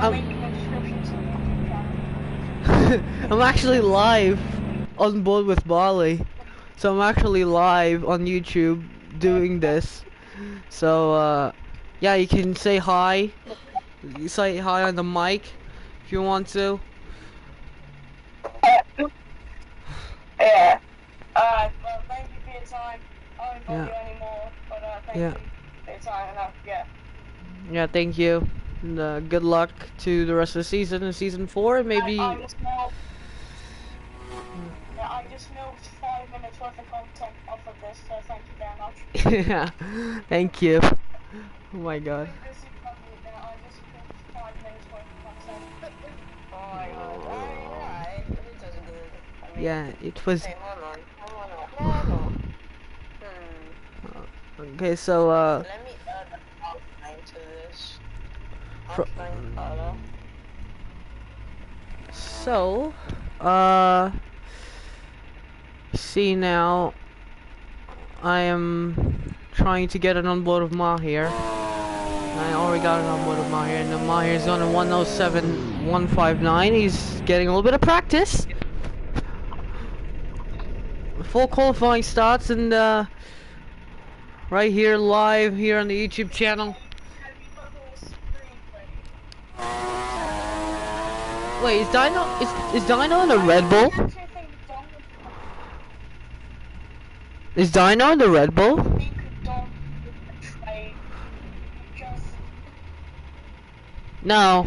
I'm actually live on board with Bali, so I'm actually live on YouTube doing this. So yeah, you can say hi. You say hi on the mic if you want to. Yeah. Alright, well, thank you for your time. I won't bother you anymore, but thank you for your time enough, yeah. Yeah, thank you. And good luck to the rest of the season and season 4, maybe. I just milked 5 minutes worth of content off of this, so thank you very much. Yeah, thank you. Oh my god. I just milked 5 minutes worth of content. Oh my god. Alright, it was good. I mean, yeah, it was. Hey, hold on. Okay, so Let me add an outline to this. Outline color. So, see now, I am trying to get an onboard of Mahir. I already got an onboard of Mahir, and the Mahir's on a 107.159. He's getting a little bit of practice. Full qualifying starts, and right here, live here on the YouTube channel. Wait, is Dino in the Red Bull? Is Dino in the Red Bull? No.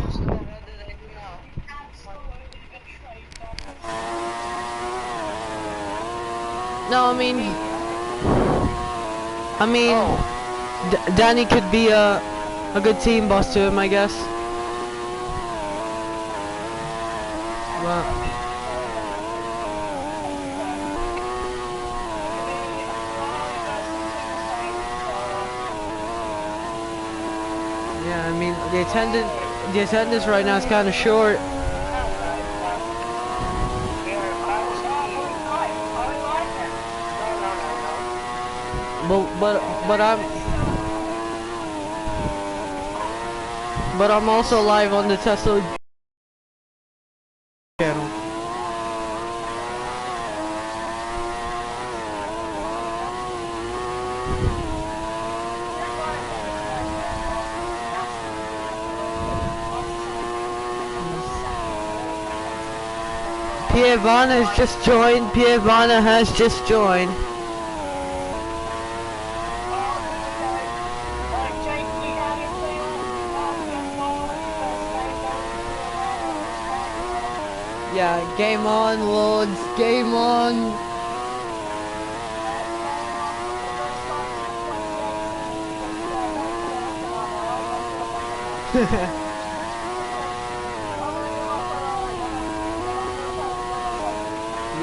No, I mean, Danny could be a good team boss to him, I guess. But yeah, I mean, the attendance right now is kind of short. But I'm also live on the TESLG channel. Pievana has just joined. Pievana has just joined. Yeah, game on, Lords, game on.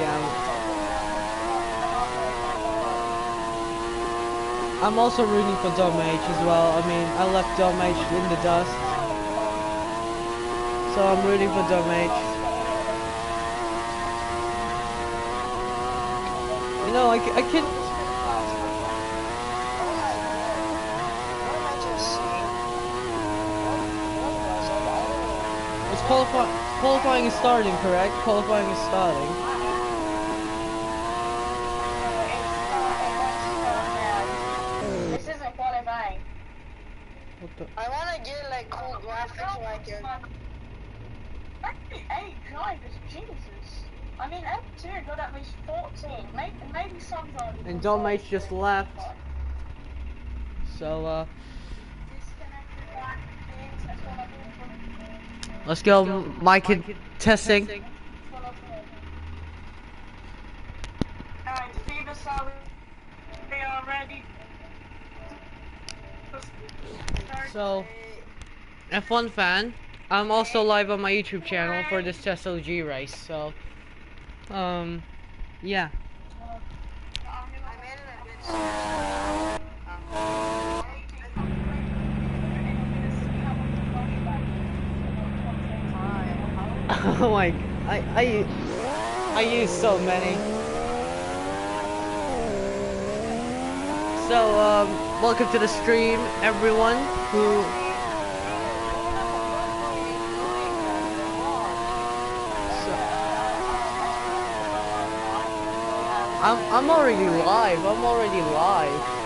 Yeah. I'm also rooting for Dom H as well. I mean, I left Dom H in the dust. So I'm rooting for Dom H. You know, I can. It's qualifying is starting, correct? Qualifying is starting. This isn't qualifying. What the? I want to get like cool graphics like it. Actually, 8 drivers, Jesus. I mean, F2 got at least 14. Maybe some drivers. And Dom H just left. So, let's go, mic testing. Alright, Fever Sally, we are ready. So, F1 fan, I'm also live on my YouTube channel for this TESLG race, so, yeah. Oh my, I use so many. So, welcome to the stream, everyone who I'm already live. I'm already live.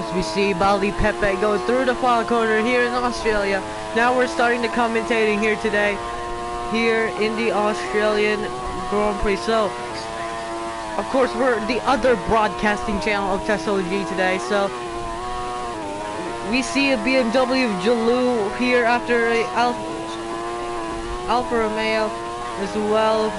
As we see Bali Pepe go through the final corner here in Australia. Now we're starting the commentating here today, here in the Australian Grand Prix. So, of course, we're the other broadcasting channel of TESLG today. So, we see a BMW Jaloo here after a Alfa Romeo as well.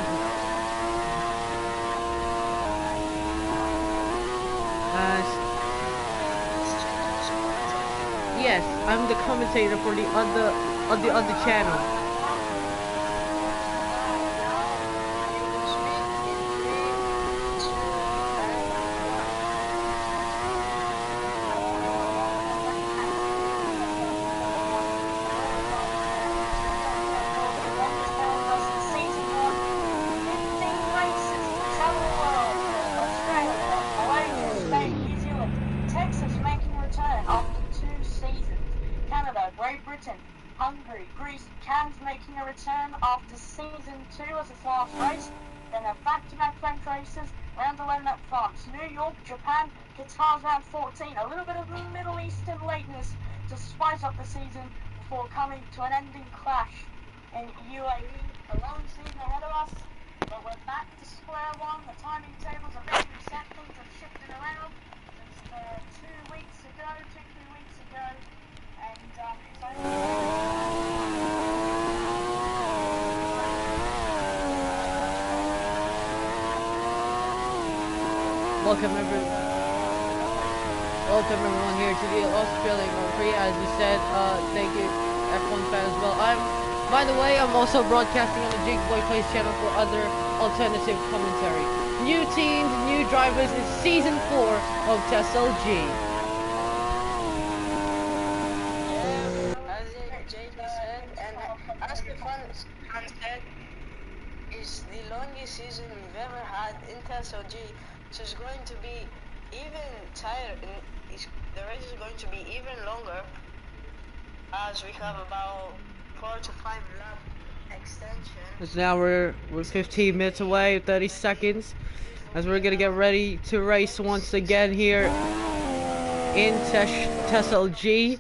Yes, I'm the commentator for the other channel. Hungary, Greece, Cannes making a return after season 2 as its last race. Then a back-to-back French races, round 11 at France, New York, Japan, Qatar's round 14. A little bit of Middle Eastern lateness to spice up the season before coming to an ending clash in UAE. A long season ahead of us, but we're back to square one. The timing tables are being reset, things have shifted around since 2 weeks ago, 2-3 weeks ago. And it's Welcome everyone here to the Australian Grand Prix. As you said, thank you F1 fan as well. By the way, I'm also broadcasting on the Jake Boy Plays channel for other alternative commentary. New teams, new drivers. It's season 4 of TESLG. As the fans said, it's the longest season we've ever had in TESLG, so it's going to be even tired. The race is going to be even longer, as we have about 4 to 5 lap extension. So now we're 15 minutes away, 30 seconds, as we're gonna get ready to race once again here in TESLG.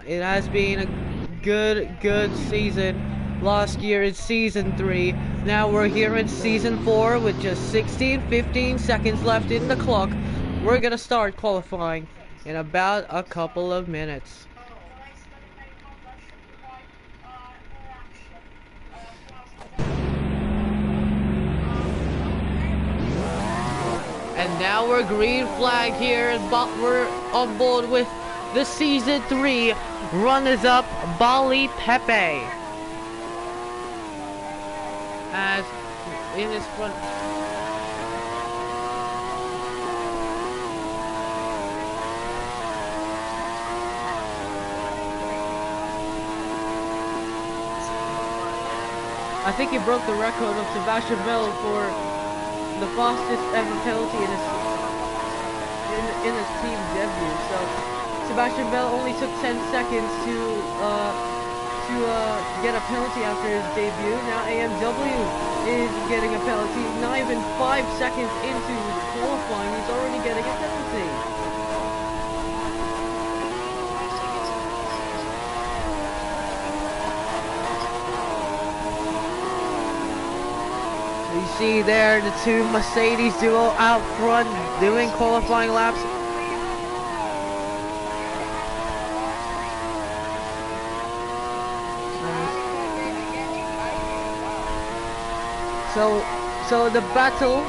It has been a good season. Last year in season 3. Now we're here in season 4 with just 15 seconds left in the clock. We're gonna start qualifying in about a couple of minutes. And now we're green flag here, but we're on board with the season 3 runners-up Bali Pepe. As in his front. I think he broke the record of Sebastian Vettel for the fastest ever penalty in his team debut. So Sebastian Vettel only took 10 seconds to get a penalty after his debut. Now AMW is getting a penalty. Not even 5 seconds into qualifying, he's already getting a penalty. You see there the two Mercedes duo out front doing qualifying laps. So the battle.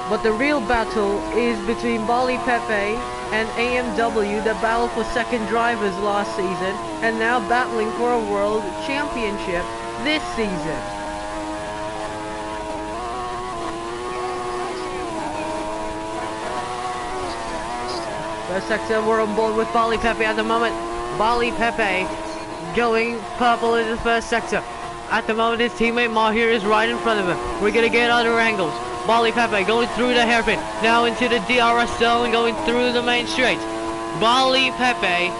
But the real battle is between Bali Pepe and AMW that battled for second drivers last season and now battling for a world championship this season. First sector, we're on board with Bali Pepe at the moment. Bali Pepe going purple in the first sector. At the moment, his teammate Mahir is right in front of him. We're gonna get other angles. Bali Pepe going through the hairpin, now into the DRS zone, going through the main straight. Bali Pepe,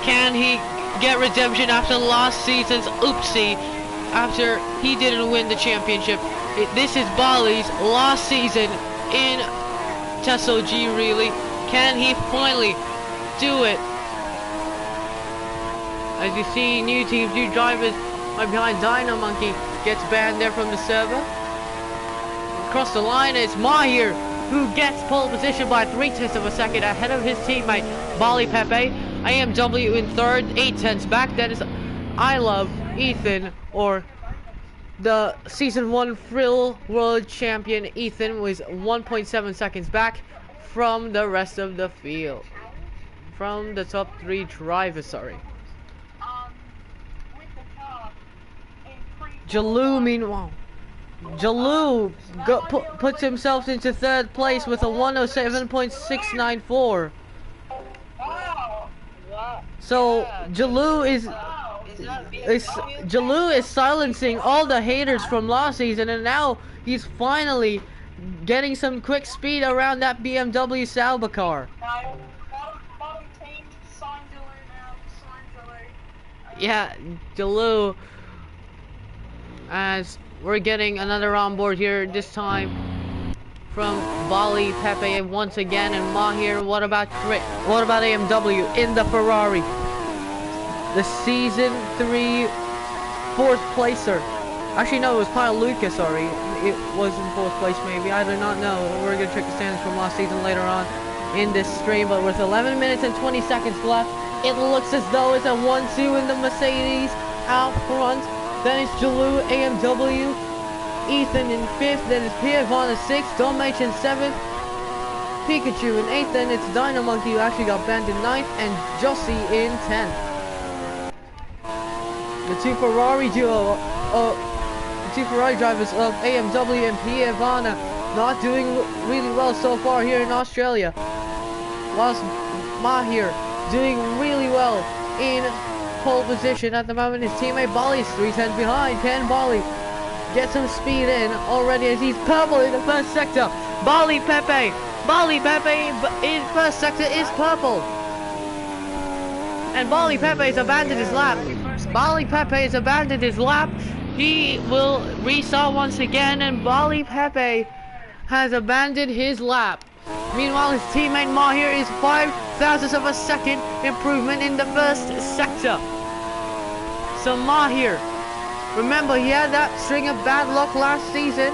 can he get redemption after last season's oopsie, after he didn't win the championship? This is Bali's last season in TESLG, really. Can he finally do it? As you see, new teams, new drivers are behind. Dino Monkey gets banned there from the server. Across the line, it's Mahir who gets pole position by 3/10 of a second ahead of his teammate Bali Pepe. AMW in third, 8/10 back. That is I Love Ethan, or the season 1 Frill World Champion Ethan, was 1.7 seconds back from the rest of the field. From the top 3 drivers, sorry. With the car in Prix. Jalou, meanwhile. Jalou puts himself into third place with a 107.694. Wow. So Jalou is silencing all the haters from last season, and now he's finally getting some quick speed around that BMW Sauber car. Bottom team, sign Jalou now, sign Jalou. Yeah, Jalou, as we're getting another on board here, this time from Bali Pepe once again, and Mahir. What about AMW in the Ferrari? The season 3 4th placer. Actually, no, it was Kyle Lucas, sorry. It was in 4th place, maybe. I do not know. We're going to check the standings from last season later on in this stream. But with 11 minutes and 20 seconds left, it looks as though it's a 1-2 in the Mercedes out front. Then it's Jalou, AMW, Ethan in 5th. Then it's Piavon in 6th, Dom H in 7th, Pikachu in 8th. Then it's Dino Monkey, who actually got banned in 9th, and Jossie in 10th. The two Ferrari drivers of AMW and Piavana not doing really well so far here in Australia. Whilst Mahir doing really well in pole position at the moment. His teammate Bali is 3/10 behind. Can Bali get some speed in already as he's purple in the first sector? Bali Pepe in first sector is purple. And Bali Pepe has abandoned his lap. He will restart once again, and Bali Pepe has abandoned his lap. Meanwhile, his teammate Mahir is 0.05 of a second improvement in the first sector. So Mahir, remember, he had that string of bad luck last season.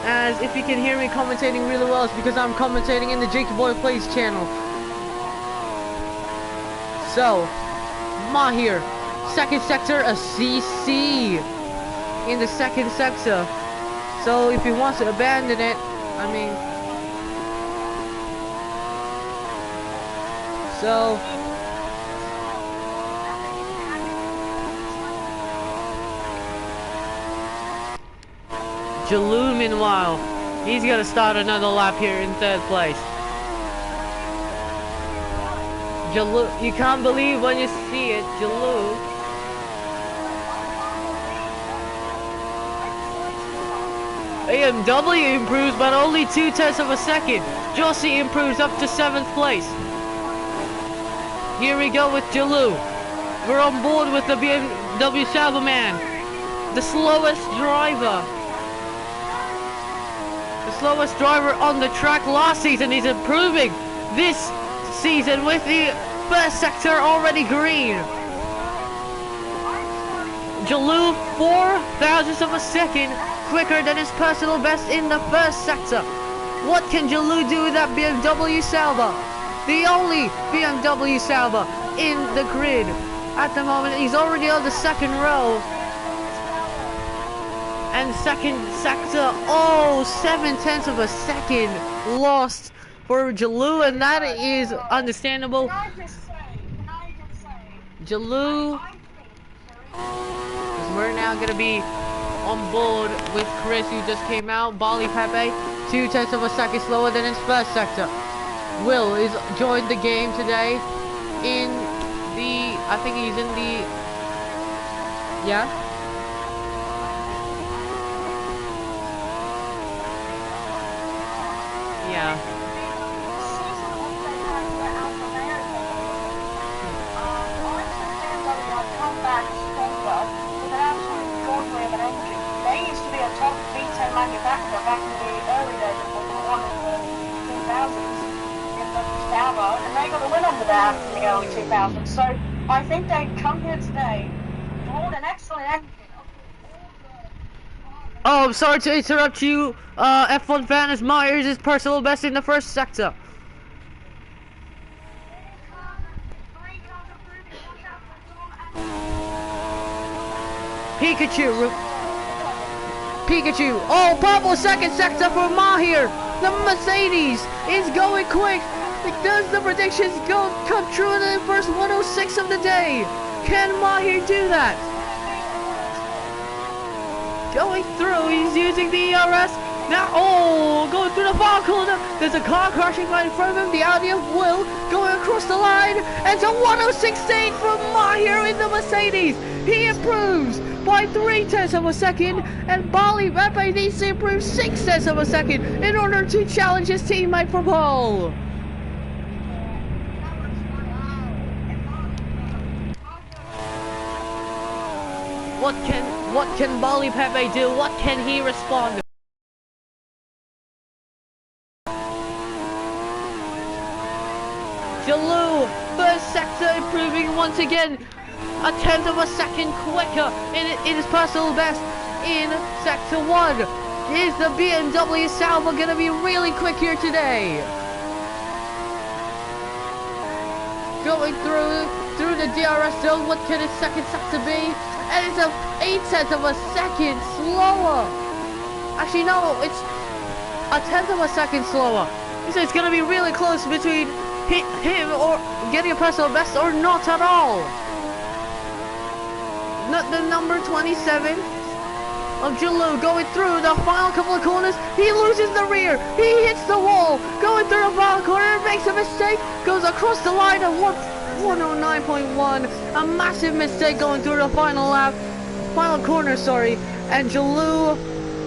As if you can hear me commentating really well, it's because I'm commentating in the Jakey Boy Plays channel. So, Mahir, second sector, a CC in the second sector. So if he wants to abandon it, I mean, so Jalou, meanwhile, he's gonna start another lap here in third place. Jalou, you can't believe when you see it, Jalou. AMW improves, but only 0.2 of a second. Jossie improves up to 7th place. Here we go with Jalou. We're on board with the BMW Sauberman, the slowest driver. The slowest driver on the track last season. He's improving this season with the first sector already green. Jalou 0.04 of a second quicker than his personal best in the first sector. What can Jalou do with that BMW Sauber? the only BMW Sauber in the grid at the moment. He's already on the second row. And second sector, oh, 7/10 of a second lost for Jalou, and that is understandable. Can I just say, Jalou, we're now going to be on board with Chris, who just came out. Bali Pepe, 2/10 of a second slower than his first sector. Will is joined the game today in the, I think he's in the, yeah? Yeah. They used to be a top V10 manufacturer back in the early days of Formula 1 in the 2000s in the Sauber, and they got a win under that in the early 2000s. So I think they come here today, brought an excellent engine. Oh, I'm sorry to interrupt you, F1 fan, as Myers is personal best in the first sector. Pikachu, oh, Pablo second sector for Mahir. The Mercedes is going quick. Does the predictions come true in the first 106 of the day? Can Mahir do that? Going through, he's using the ERS. Now, oh, going through the far corner. There's a car crashing right in front of him. The Audi of Will going across the line. And it's a 106.8 from Mahir in the Mercedes. He improves by 3/10 of a second. And Bali Pepe needs to improve 6/10 of a second in order to challenge his teammate for pole. What can Bali Pepe do? What can he respond? Jalou, first sector improving once again. 1/10 of a second quicker in his personal best in sector 1. Is the BMW Sauber gonna be really quick here today? Going through the DRS zone, what can his second sector be? And it's a 8/10 of a second slower. Actually, no, it's 1/10 of a second slower. So it's gonna be really close between him or getting a personal best or not at all. Not the number 27 of Jalou going through the final couple of corners. He loses the rear. He hits the wall. Going through the final corner, makes a mistake. Goes across the line at 109.1. A massive mistake going through the final lap. Final corner, sorry. And Jalou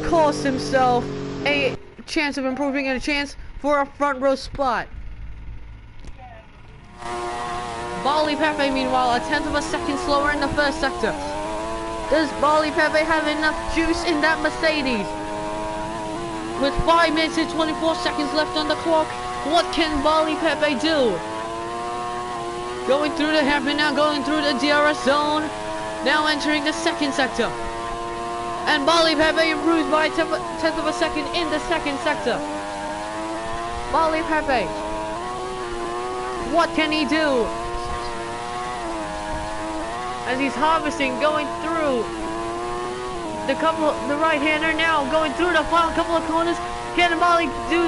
cost himself a chance of improving and a chance for a front row spot. Bali Pepe, meanwhile, 1/10 of a second slower in the first sector. Does Bali Pepe have enough juice in that Mercedes? With 5 minutes and 24 seconds left on the clock, what can Bali Pepe do? Going through the hairpin now, going through the DRS zone. Now entering the second sector. And Bali Pepe improves by 1/10 of a second in the second sector. Bali Pepe, what can he do? As he's harvesting, going through the right-hander now, going through the final couple of corners. Can Bali do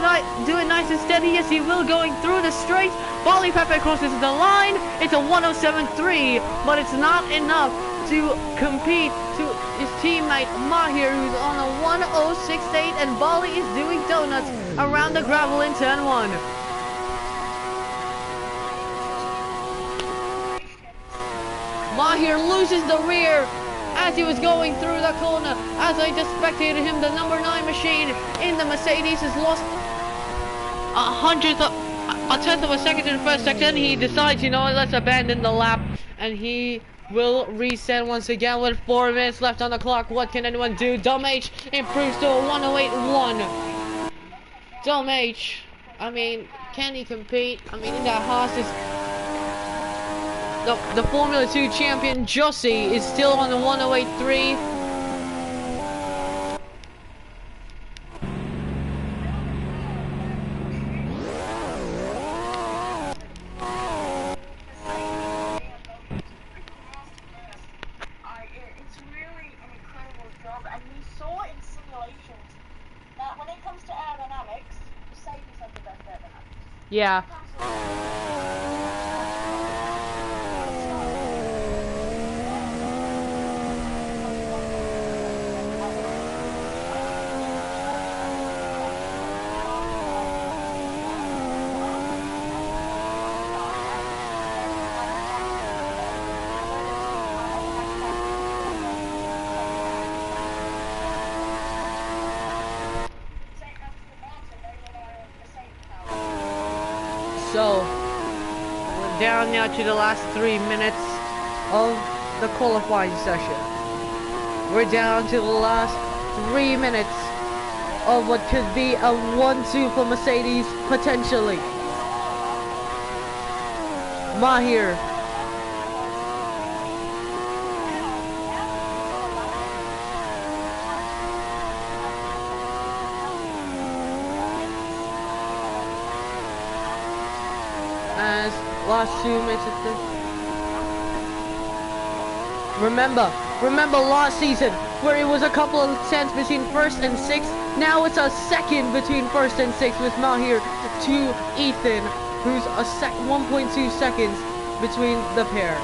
it nice and steady? Yes, he will, going through the straight. Bali Pepe crosses the line. It's a 107.3, but it's not enough to compete to his teammate Mahir, who's on a 106.8, and Bali is doing donuts around the gravel in turn 1. Mahir loses the rear as he was going through the corner. As I just spectated him, the number 9 machine in the Mercedes has lost a tenth of a second in the first sector, and he decides, you know what, let's abandon the lap, and he will reset once again with 4 minutes left on the clock. What can anyone do? Dom H improves to a 108.1. Dom H, I mean, can he compete? I mean, in that Haas is... The Formula 2 champion Jossie is still on the 108.3. Yeah. So, we're down now to the last 3 minutes of the qualifying session. We're down to the last 3 minutes of what could be a 1-2 for Mercedes, potentially. Mahir. As last 2 minutes of the... Remember last season where it was a couple of cents between first and sixth. Now it's a second between first and sixth with Mahir to Ethan, who's a 1.2 seconds between the pair.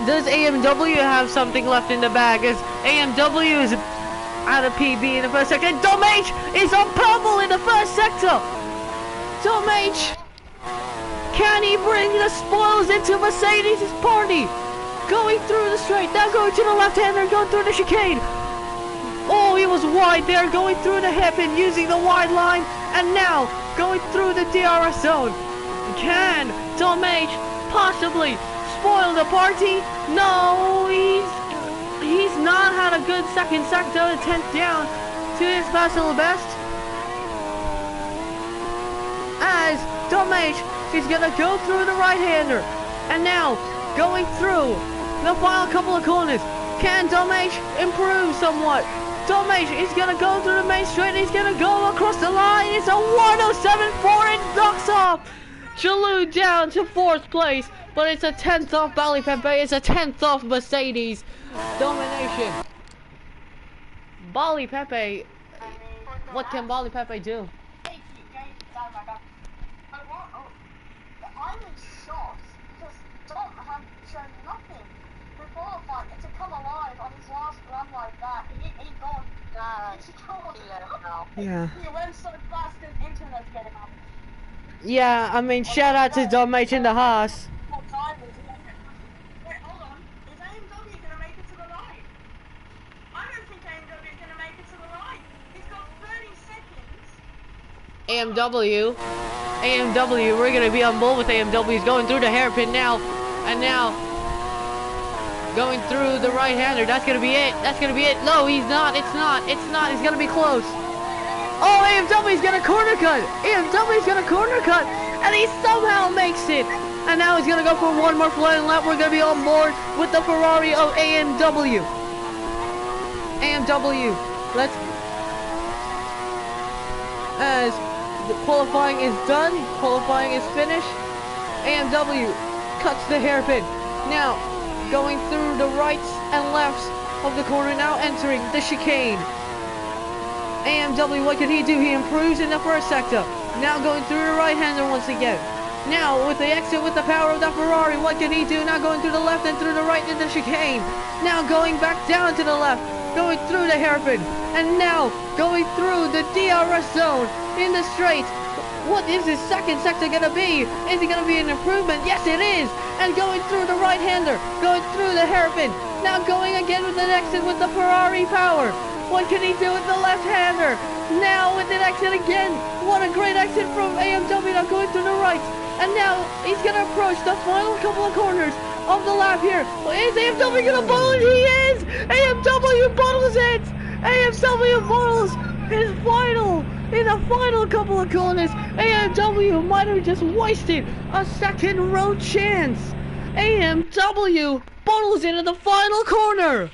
Does AMW have something left in the bag? As AMW is out of PB in the first sector. Dom H is on purple in the first sector. Dom H, can he bring the spoils into Mercedes' party? Going through the straight, now going to the left-hander, going through the chicane. Oh, he was wide there, going through the hairpin, using the wide line, and now going through the DRS zone. Can Dom H possibly spoil the party? No, he's not had a good second sector, 10th down to his personal best. As Dom H is gonna go through the right-hander, and now going through the final couple of corners. Can Dom H improve somewhat? Dom H is gonna go through the main straight, he's gonna go across the line. It's a 107.4 and knocks off Jalou down to 4th place. But it's a 10th off Bali Pepe, it's a 10th off Mercedes domination. Bali Pepe, what can Bali Pepe do? I was shocked because Dom had shown nothing before the fight, and to come alive on his last run like that, he gone. Yeah. He went so fast and internet's getting up. Yeah, I mean, shout out to Dom H in the Haas. What time is it? Wait, hold on. Is AMW gonna make it to the line? I don't think AMW is gonna make it to the line. He's got 30 seconds. AMW, we're gonna be on board with AMW. He's going through the hairpin now, and now going through the right-hander. That's gonna be it. That's gonna be it. No, he's not. It's not. He's gonna be close. Oh, AMW's gonna corner cut. AMW's gonna corner cut, and he somehow makes it. And now he's gonna go for one more flying lap. We're gonna be on board with the Ferrari of AMW. Let's. As the qualifying is done, qualifying is finished. AMW cuts the hairpin. Now going through the rights and lefts of the corner. Now entering the chicane. AMW, what can he do? He improves in the first sector. Now going through the right-hander once again. Now with the exit with the power of the Ferrari, what can he do? Now going through the left and through the right in the chicane. Now going back down to the left, going through the hairpin, and now going through the DRS zone in the straight. What is his second sector gonna be? Is it gonna be an improvement? Yes, it is. And going through the right-hander, going through the hairpin. Now going again with the exit with the Ferrari power. What can he do with the left-hander? Now with an exit again. What a great exit from AMW, now going through the right. And now he's going to approach the final couple of corners of the lap here. Is AMW going to bottle it? He is! AMW bottles it! AMW bottles his final, in the final couple of corners. AMW might have just wasted a second row chance. AMW bottles it in the final corner.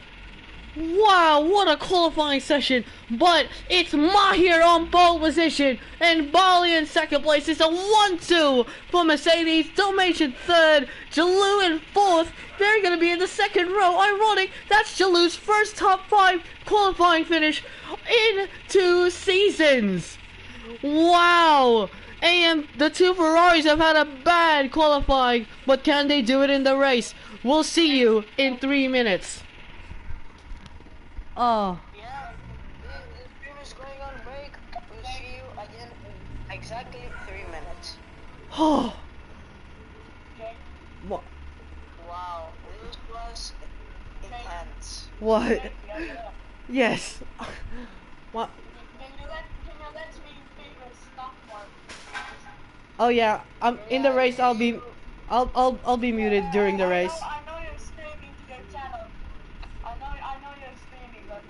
Wow, what a qualifying session. But it's Mahir on pole position. And Bali in second place. It's a 1-2 for Mercedes. Dalmatian third. Jalou in fourth. They're going to be in the second row. Ironic, that's Jalou's first top 5 qualifying finish in 2 seasons. Wow. And the 2 Ferraris have had a bad qualifying. But can they do it in the race? We'll see you in 3 minutes. Oh. Yeah, the stream is going on break. We'll see you again in exactly 3 minutes. Oh. What? Wow, this was intense. What? Yes. What? Can you let me figure stuff one? Oh yeah. In the race. I'll be muted during the race. I know you're streaming to your channel. I know you're streaming, but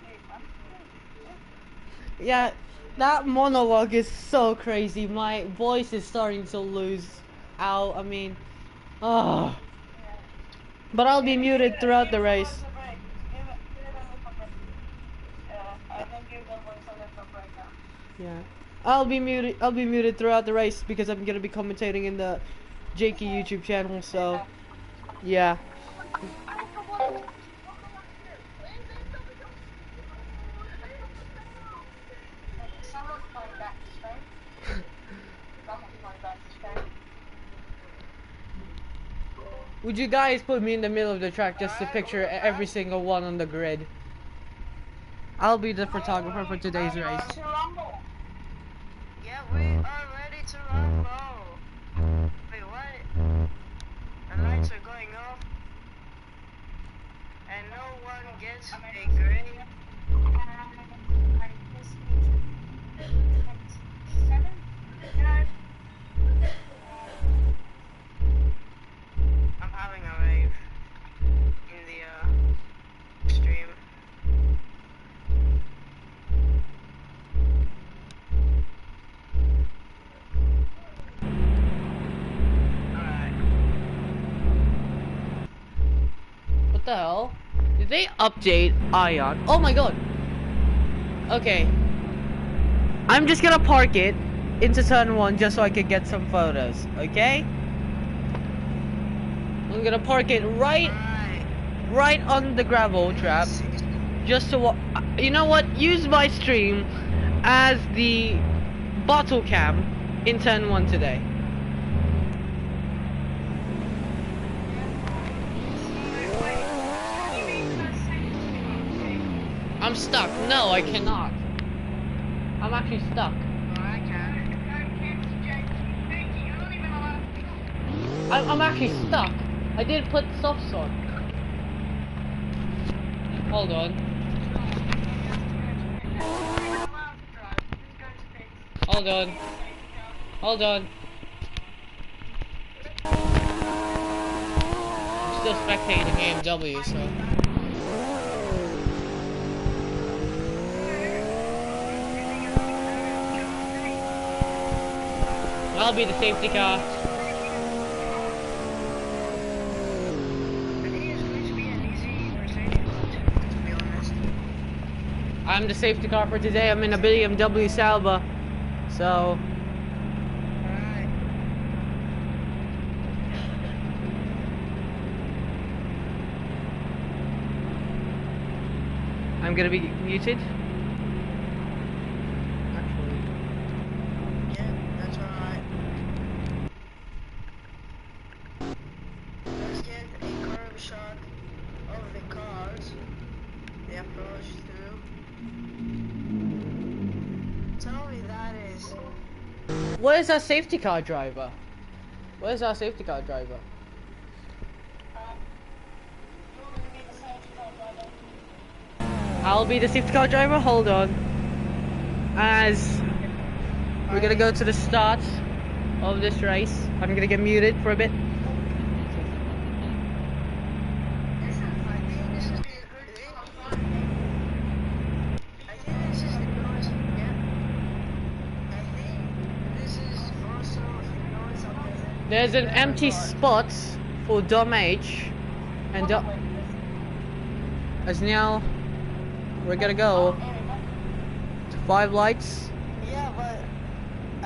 Yeah. That monologue is so crazy. My voice is starting to lose out. I mean, oh. But I'll be muted throughout the race. Yeah. I'll be muted throughout the race because I'm gonna be commentating in the Jakey YouTube channel, so yeah. Would you guys put me in the middle of the track just to picture every single one on the grid? I'll be the photographer for today's race. Yeah, we are ready to rumble. Wait, what? The lights are going off. And no one gets a grade. I'm having a rave in the stream. Alright. What the hell? Did they update Ion? Oh my god. Okay. I'm just gonna park it into turn 1 just so I can get some photos, okay? I'm gonna park it right on the gravel trap. Just to, you know what? Use my stream as the bottle cam in turn 1 today. I'm stuck. No, I cannot. I'm actually stuck. I'm actually stuck. I didn't put softs on. Hold on. Hold on. Hold on. I'm still spectating AMW, so. I'll be the safety car. I'm the safety car for today. I'm in a BMW Salva, so. I'm gonna be muted. Yeah, that's alright. Let's get a curve shot of the cars they approach through. Tell me that is. Where's our safety car driver? Where's our safety car driver? I'll be the safety car driver. Hold on. As we're gonna go to the start of this race, I'm gonna get muted for a bit. There's an empty spot for Dom H, and Dom as now We're gonna go Oh, here we go. to 5 lights. Yeah, but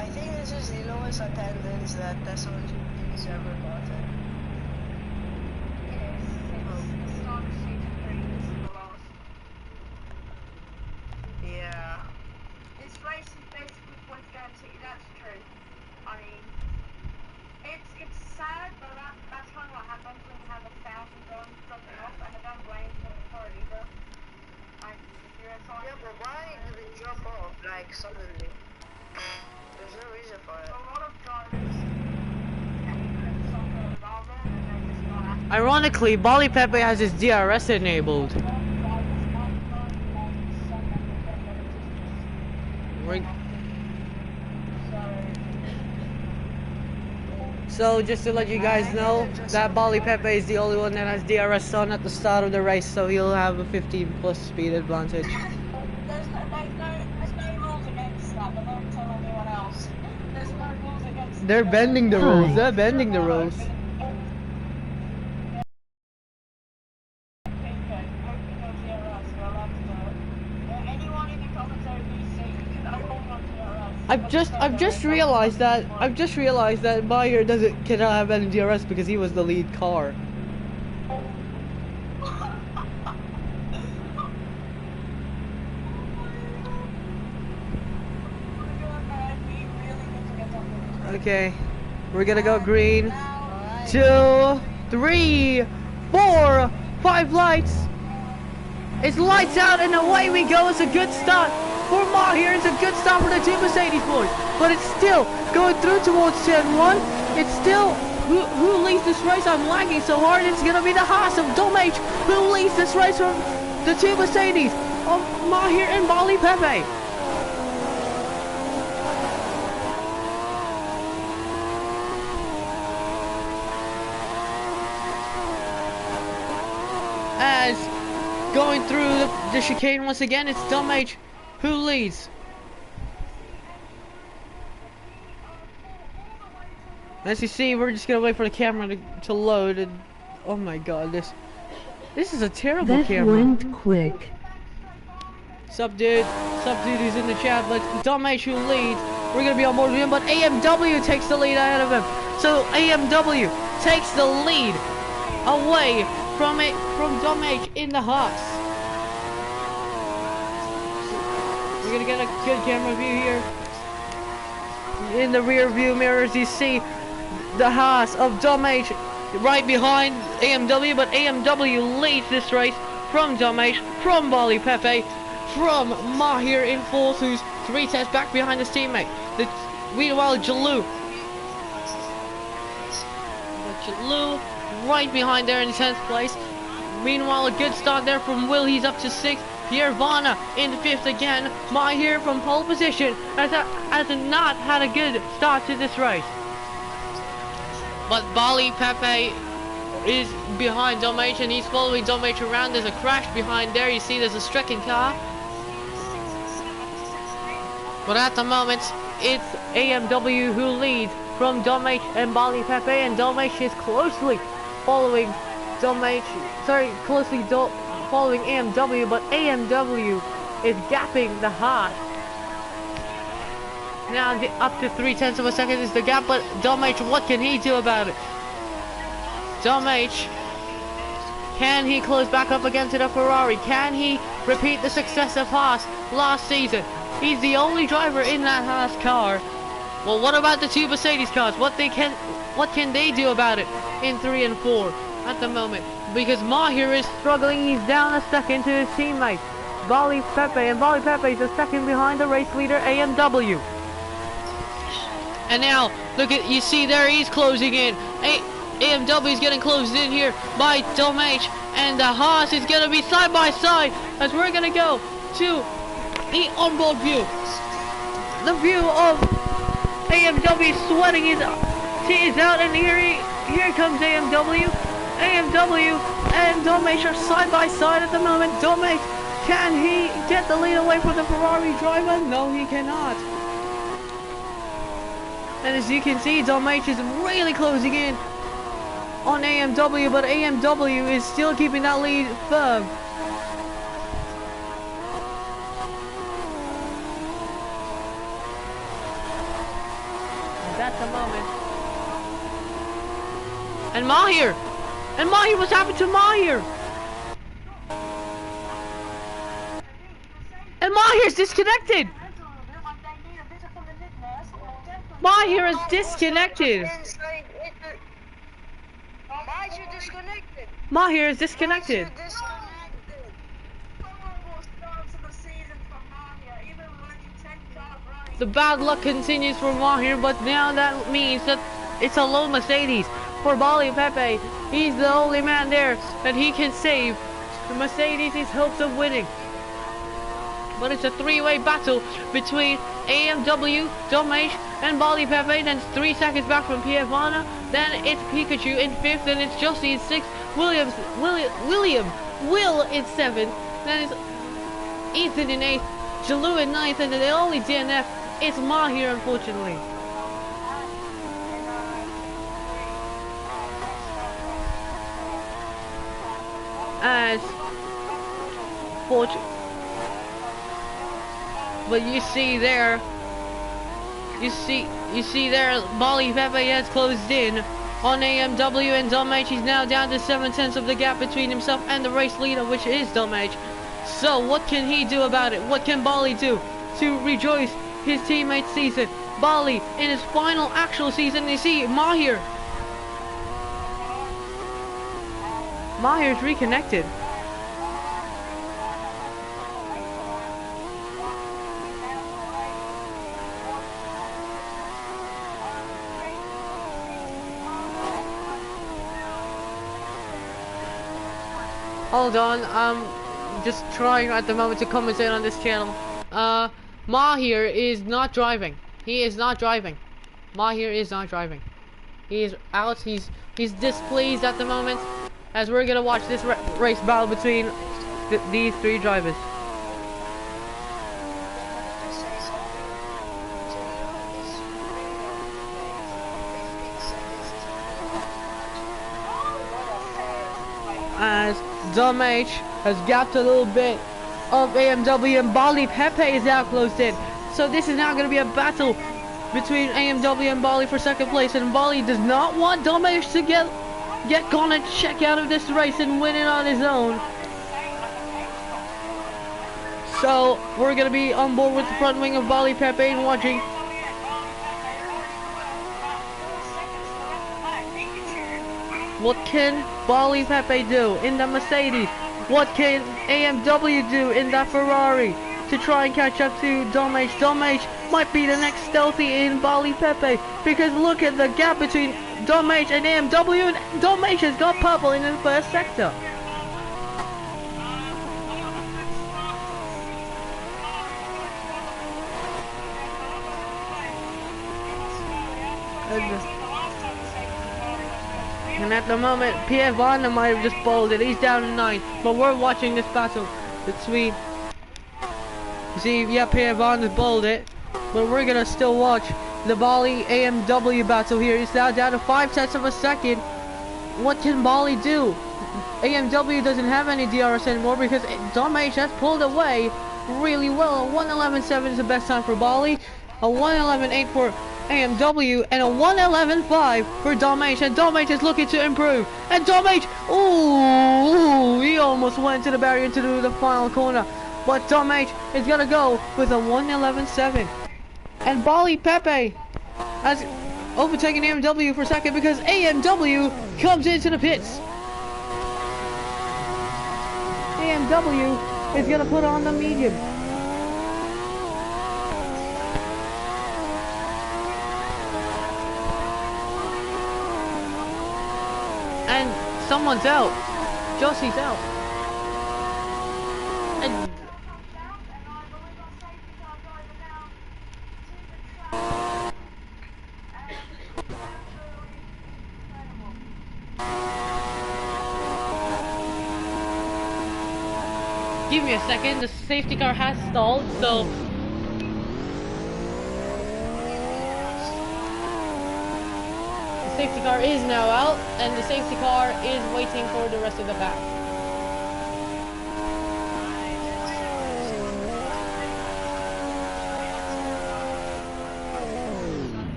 I think this is the lowest attendance that TESLG has ever gotten. It is. It's not season 3, this is the lowest. Yeah. This race is basically points guarantee, that's true. I mean, it's sad, but that's kind of what happens when you have 1,000 guns dropping off, and I don't blame them for it either. Like, if you're trying Yeah, but why did it drop off like suddenly? There's no reason for it. a lot of drivers, and you put some revolver, and they're just not acting. Ironically, Bali Pepe has his DRS enabled. We're- So just to let you guys know, that Bali Pepe is the only one that has DRS on at the start of the race, so he'll have a 15 plus speed advantage. There's no rules against that, but don't tell anyone else. There's no rules against They're bending the rules. They're bending the rules. I've just realized that Bayer cannot have any DRS because he was the lead car. Okay, we're gonna go green. 2, 3, 4, 5 lights. It's lights out and away we go. It's a good start for Mahir. It's a good start for the two Mercedes boys. But it's still going through towards turn 1. It's still who leads this race. I'm lagging so hard. It's gonna be the Haas of Dom H who leads this race from the two Mercedes of Mahir and Bali Pepe. As going through the chicane once again, it's Dom H who leads. As you see, we're just gonna wait for the camera to load, and oh my god, this is a terrible camera. That went quick. Sup dude who's in the chat, but Dom H who leads. We're gonna be on board with him, but AMW takes the lead ahead of him. So AMW takes the lead away from Dom H in the Haas. We're gonna get a good camera view here. In the rear view mirrors, you see the Haas of Dom H right behind AMW, but AMW leads this race from Dom H, from Bali Pepe, from Mahir in fourth, who's 3 tenths back behind his teammate. Meanwhile, Jalou right behind there in 10th place. Meanwhile, a good start there from Will. He's up to 6th. Pierre Vana in 5th again. Mahir from pole position has not had a good start to this race. But Bali Pepe is behind Dom H and he's following Dom H around. There's a crash behind there. You see there's a stricken car. But at the moment, it's AMW who leads from Dom H and Bali Pepe, and Dom H is closely following following AMW, but AMW is gapping the Haas. Now up to 3 tenths of a second is the gap, but Dom H, what can he do about it? Dom H, can he close back up again to the Ferrari? Can he repeat the success of Haas last season? He's the only driver in that Haas car. Well, what about the two Mercedes cars? What can they do about it in 3 and 4 at the moment? Because Mahir is struggling. He's down a second to his teammate Bali Pepe, and Bali Pepe is a second behind the race leader AMW. And now look at, you see there, he's closing in. AMW is getting closed in here by Dom H, and the Haas is going to be side by side as we're going to go to the onboard view. The view of AMW sweating his tears out, and here comes AMW. AMW and Dom H are side by side at the moment. Dom H, can he get the lead away from the Ferrari driver? No, he cannot. And as you can see, Dom H is really closing in on AMW, but AMW is still keeping that lead firm. at the moment. And Mahir! And Mahir, what's happened to Mahir? And Mahir's disconnected! Mahir is disconnected! Mahir disconnected. Mahir is disconnected. The bad luck continues for Mahir, but now that means that it's a low Mercedes for Bali Pepe. He's the only man there that he can save the Mercedes' hopes of winning. But it's a three-way battle between AMW, Domage, and Bali Pepe. Then it's 3 seconds back from Piavana. Then it's Pikachu in 5th. Then it's Justy in 6th. Will in 7th. Then it's Ethan in 8th. Jalou in 9th. And the only DNF is Mahir, unfortunately. As but you see there, Bali Pepe has closed in on AMW, and Domage is now down to 7/10 of the gap between himself and the race leader, which is Domage. So what can he do about it? What can Bali do to rejoice his teammate's season? Bali in his final actual season. You see Mahir's reconnected. Hold on, I'm just trying at the moment to commentate on this channel. Mahir is not driving. He is not driving. Mahir is not driving. He is out. He's displeased at the moment, as we're gonna watch this race battle between these three drivers. As Domage has gapped a little bit of AMW, and Bali Pepe is now closed in. So this is now going to be a battle between AMW and Bali for second place, and Bali does not want Domage to get gonna check out of this race and win it on his own. So we're going to be on board with the front wing of Bali Pepe and watching. What can Bali Pepe do in the Mercedes? What can AMW do in that Ferrari to try and catch up to Domage? Domage might be the next stealthy in Bali Pepe, because look at the gap between Domage and AMW, and Domage has got purple in the first sector. And at the moment, Pierre Vanna might have just bowled it. He's down to 9. But we're watching this battle between... See, yeah, Pierre Vanna bowled it. But we're going to still watch the Bali AMW battle here. He's now down to 5/10 of a second. What can Bali do? AMW doesn't have any DRS anymore because Domage has pulled away really well. A 1:11.7 is the best time for Bali. A 1:11.8 for AMW, and a 1:11.5 for Domage, and Domage is looking to improve, and Domage, ooh, he almost went to the barrier to do the final corner, but Domage is gonna go with a 1:11.7, and Bali Pepe has overtaken AMW for second because AMW comes into the pits. AMW is gonna put on the medium. And someone's out. Josie's out. And give me a second, the safety car has stalled, so safety car is now out, and the safety car is waiting for the rest of the pack.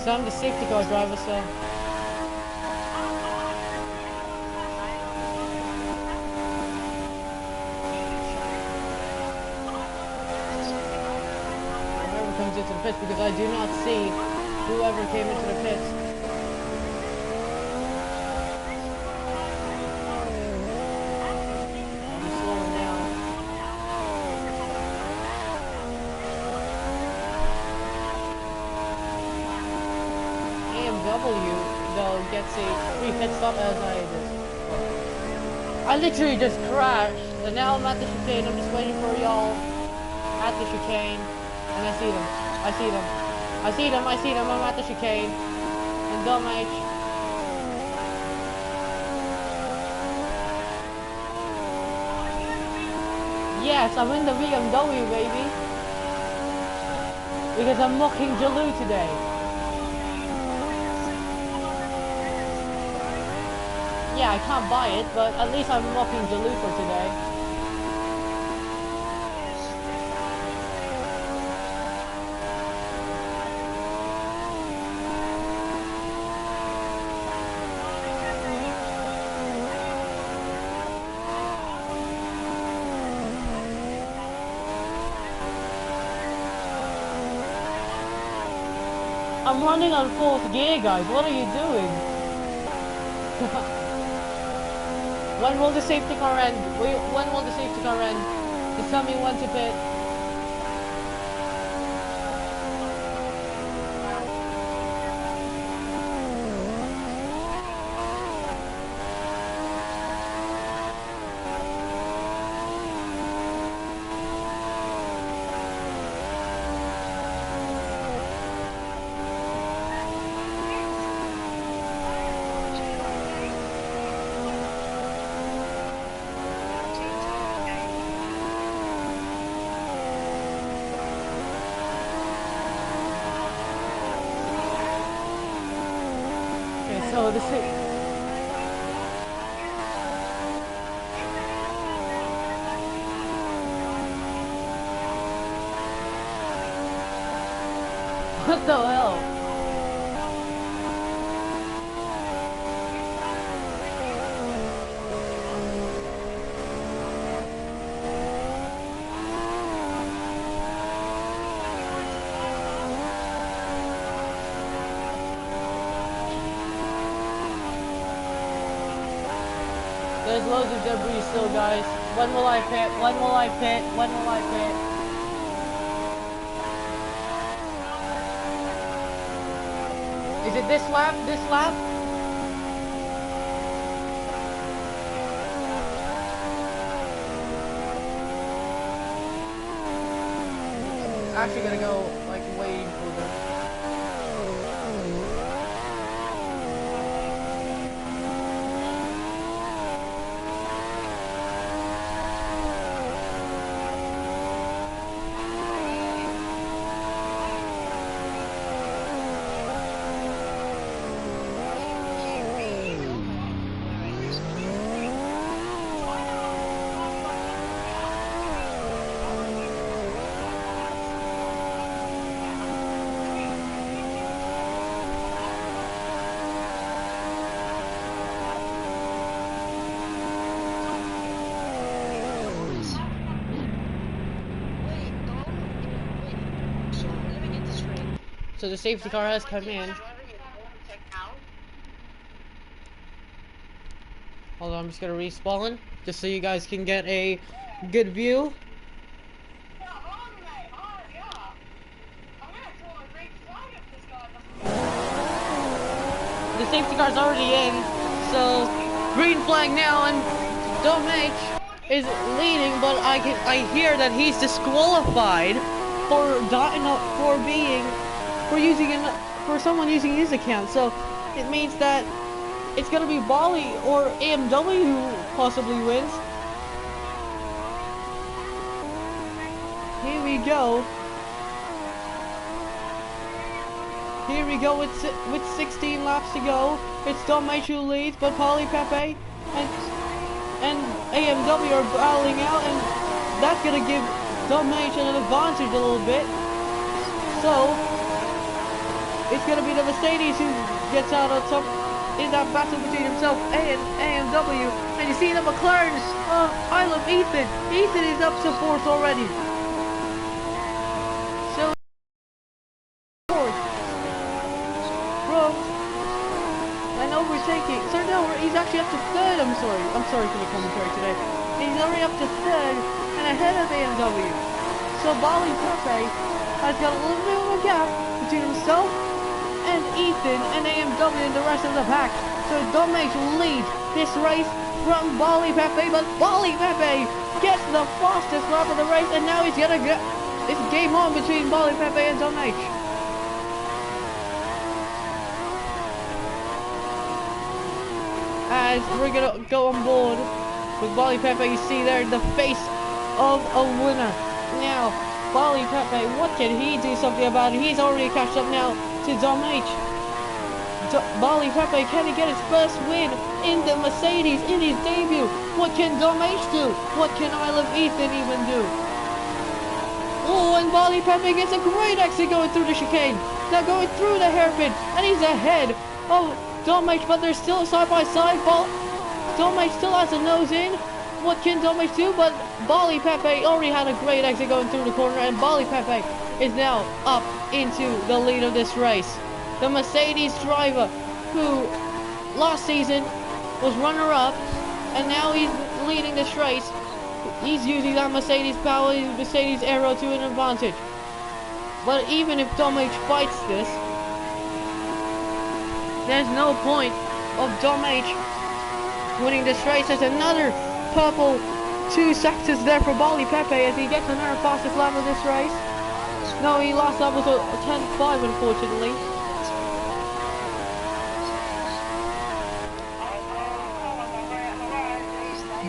Because I'm the safety car driver, so... Whoever comes into the pits, because I do not see whoever came into the pits. I'm slowing down. AMW, though, gets a free pit stop as I did. I literally just crashed, and now I'm at the chicane. I'm just waiting for y'all at the chicane. And I see them. I see them. I see them. I see them. I'm at the chicane. And dumb H. Yes, I'm in the BMW, baby. Because I'm mocking Jaloo today. Yeah, I can't buy it, but at least I'm mocking Jaloo for today. I'm running on 4th gear, guys. What are you doing? When will the safety car end? When will the safety car end? Just tell me when to pit. So the what the hell? There's loads of debris still, guys. When will I pit? When will I pit? When will I pit? Is it this lap? This lap? Actually gonna go like way further. So the safety car has come in. Hold on, I'm just gonna respawn, just so you guys can get a good view. The safety car's already in, so green flag now, and Dom H is leading, but I hear that he's disqualified for someone using his account. So it means that it's gonna be Bali or AMW who possibly wins. Here we go. Here we go with 16 laps to go. It's Dom H who leads, but Polly Pepe and AMW are battling out, and that's gonna give Dom H an advantage a little bit. So it's gonna be the Mercedes who gets out on top in that battle between himself and AMW. And you see the McLaren. I love Ethan. Ethan is up to 4th already. So 4th from and overtaking. So no, he's actually up to 3rd. I'm sorry for the commentary today. He's already up to 3rd and ahead of AMW. So Bali Pepe has got a little bit of a gap between himself and Ethan and AMW and the rest of the pack. So Dominic leads this race from Bali Pepe, but Bali Pepe gets the fastest lap of the race, and now he's gonna get it's game on between Bali Pepe and Dominic. As we're gonna go on board with Bali Pepe, you see there the face of a winner. Now, Bali Pepe, what can he do something about it? He's already catched up now to Dom H. Bali Pepe, can he get his first win in the Mercedes in his debut? What can Dom H do? What can I Love Ethan even do? Oh, and Bali Pepe gets a great exit going through the chicane. Now going through the hairpin, and he's ahead of Dom H, but they're still side by side. Dom H still has a nose in. What can Dom H do? But Bali Pepe already had a great exit going through the corner, and Bali Pepe is now up into the lead of this race. The Mercedes driver who last season was runner-up, and now he's leading this race. He's using that Mercedes power, Mercedes aero to an advantage. But even if Dom H fights this, there's no point of Dom H winning this race. There's another purple 2 sectors there for Bali Pepe as he gets another fastest lap of this race. No, he last lap was a 10.5 unfortunately.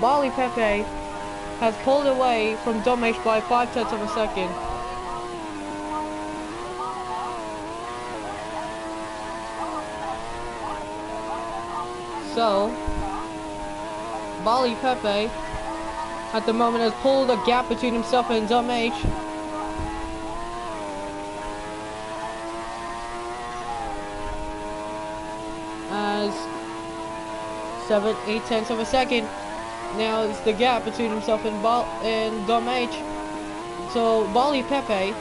Bali Pepe has pulled away from Dom H by 0.5 of a second. So, Bali Pepe at the moment has pulled a gap between himself and Dom H. As 7/8 of a second. Now it's the gap between himself and Dom H. So Bali Pepe,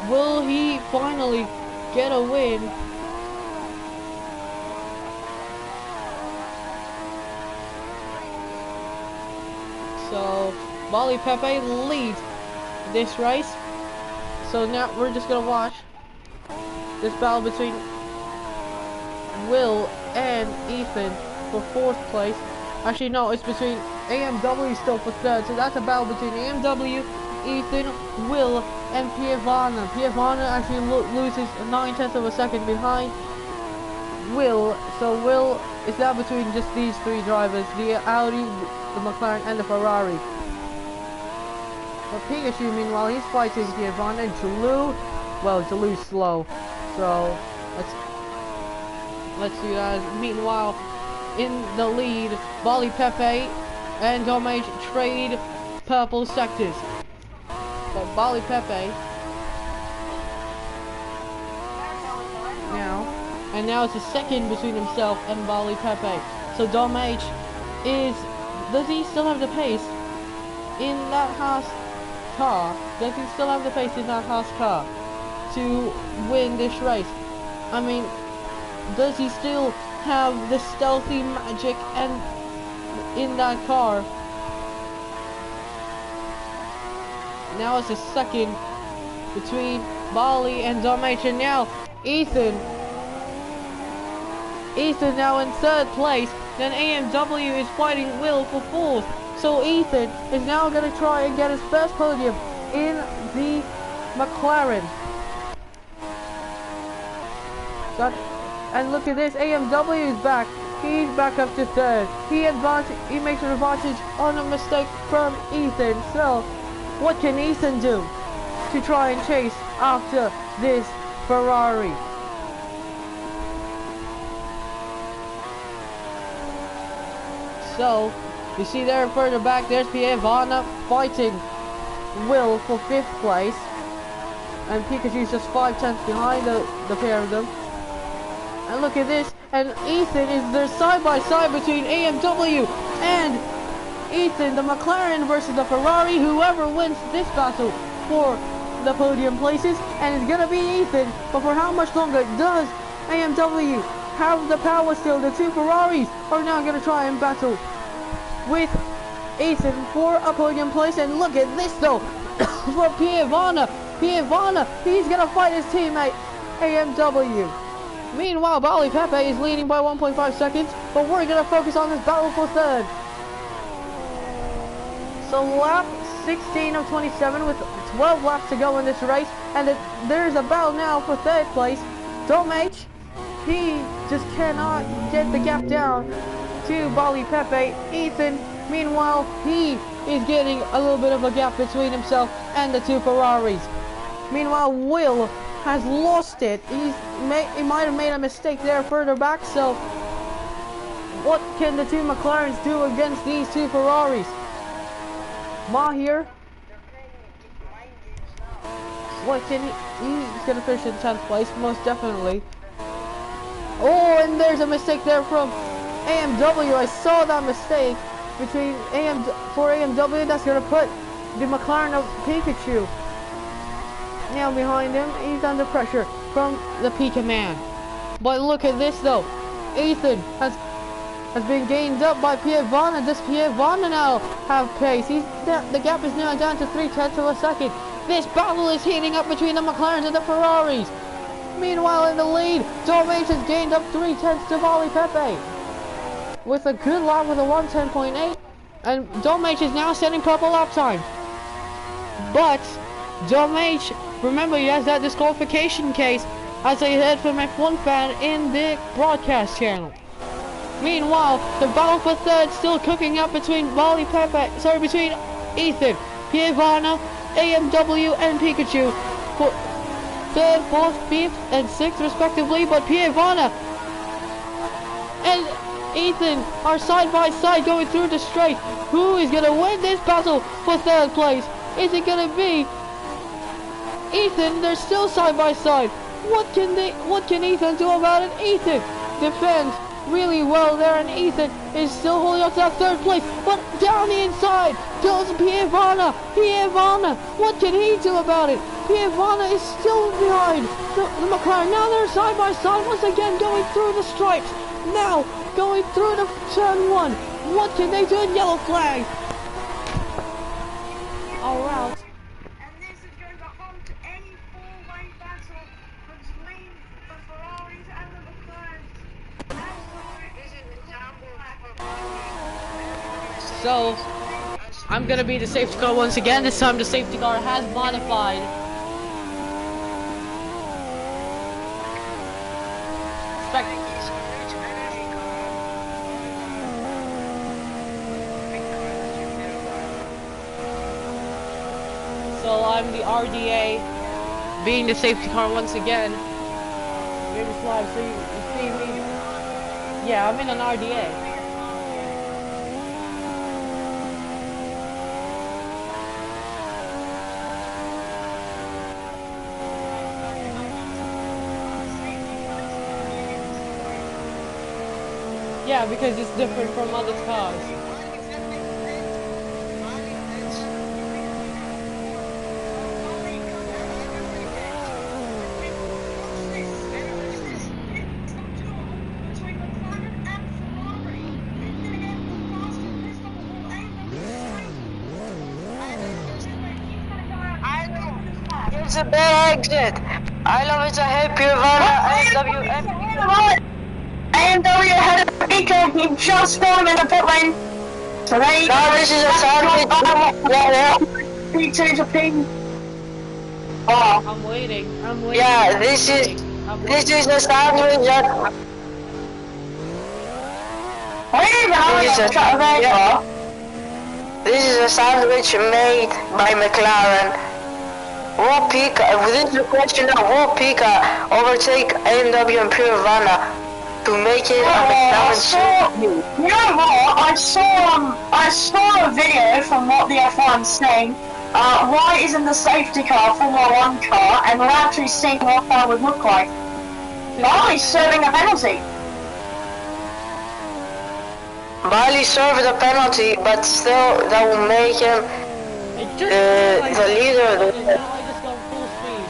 will he finally get a win? So Bali Pepe leads this race. So now we're just gonna watch this battle between Will and Ethan for 4th place. Actually, no, it's between AMW still for 3rd. So that's a battle between AMW, Ethan, Will, and Pievana. Pievana actually loses 0.9 of a second behind Will. So Will is now between just these 3 drivers: the Audi, the McLaren, and the Ferrari. But Pikachu, meanwhile, he's fighting Pievana, and Jalou, well, Jalou's slow. So let's see that. Meanwhile, in the lead, Bali Pepe and Dom H trade purple sectors. But Bali Pepe now it's a second between himself and Bali Pepe. So Dom H does he still have the pace in that Haas car? Does he still have the pace in that Haas car to win this race? I mean, does he still have the stealthy magic and in that car? Now it's a second between Bali and Dom H, and now Ethan now in 3rd place. Then AMW is fighting Will for 4th. So Ethan is now going to try and get his first podium in the McLaren. And look at this, AMW is back. He's back up to 3rd. He makes an advantage on a mistake from Ethan. So, what can Ethan do to try and chase after this Ferrari? So, you see there further back, there's Pievana fighting Will for 5th place. and Pikachu's just 5/10 behind the pair of them. And look at this, and Ethan is there side by side between AMW and Ethan, the McLaren versus the Ferrari. Whoever wins this battle for the podium places, and it's gonna be Ethan. But for how much longer does AMW have the power still? The two Ferraris are now gonna try and battle with Ethan for a podium place. And look at this though, for Pievana, he's gonna fight his teammate AMW. Meanwhile, Bali Pepe is leading by 1.5 seconds, but we're gonna focus on this battle for third. So lap 16 of 27 with 12 laps to go in this race, and there's a battle now for third place. Dom H, he just cannot get the gap down to Bali Pepe. Ethan, meanwhile, he is getting a little bit of a gap between himself and the two Ferraris. Meanwhile, Will has lost it. He might have made a mistake there further back, so what can the two McLarens do against these two Ferraris? Mahir, what can he's gonna finish in 10th place, most definitely. Oh, and there's a mistake there from AMW. I saw that mistake between for AMW. That's gonna put the McLaren of Pikachu now behind him. He's under pressure from the Pika man. But look at this though. Ethan has been gained up by Pievana. Does Pievana now have pace? The gap is now down to 3/10 of a second. This battle is heating up between the McLarens and the Ferraris. Meanwhile, in the lead, Dom H has gained up 3/10 to Bali Pepe with a good lap with a 1:10.8, and Dom H is now setting proper lap time. But Dom H, remember, he has that disqualification case, as I heard from F1 fan in the broadcast channel. Meanwhile, the battle for third still cooking up between between Ethan, Pievana, AMW, and Pikachu for third, fourth, fifth, and sixth respectively. But Pievana and Ethan are side by side going through the straight. Who is gonna win this battle for third place? Is it gonna be Ethan? They're still side by side. What can Ethan do about it? Ethan defends really well there, and Ethan is still holding on to that third place, but down the inside goes Pievana. What can he do about it? Pievana is still behind the McLaren. Now they're side by side once again, going through the stripes. Now going through the turn one. What can they do? Yellow flag. All right. And this is going to hunt any four-way battle between the Ferraris and the McLarens. So I'm gonna be the safety car once again. This time the safety car has modified. So I'm the RDA, being the safety car once again. Here's the slide, so you see me. Yeah, I'm in an RDA. Yeah, because it's different from other cars. It's a bad exit. I love it's a happy AMW. AMW ahead of Pika, he just spawned in the pit lane. So there you go. No, this is a sandwich. P2's a ping. Oh. I'm waiting. Yeah, this is a sandwich. This is a sandwich made by McLaren. Will Pika, this is a question of will Pika overtake AMW and Pievana? to make it a I McLaren saw, should do. you know what? I saw a video from what the F1's saying. Why isn't the safety car a Formula 1 car? And we're actually seeing what that would look like. Barley's serving a penalty. Barley served a penalty, but still that will make him the leader. Now I just go full speed.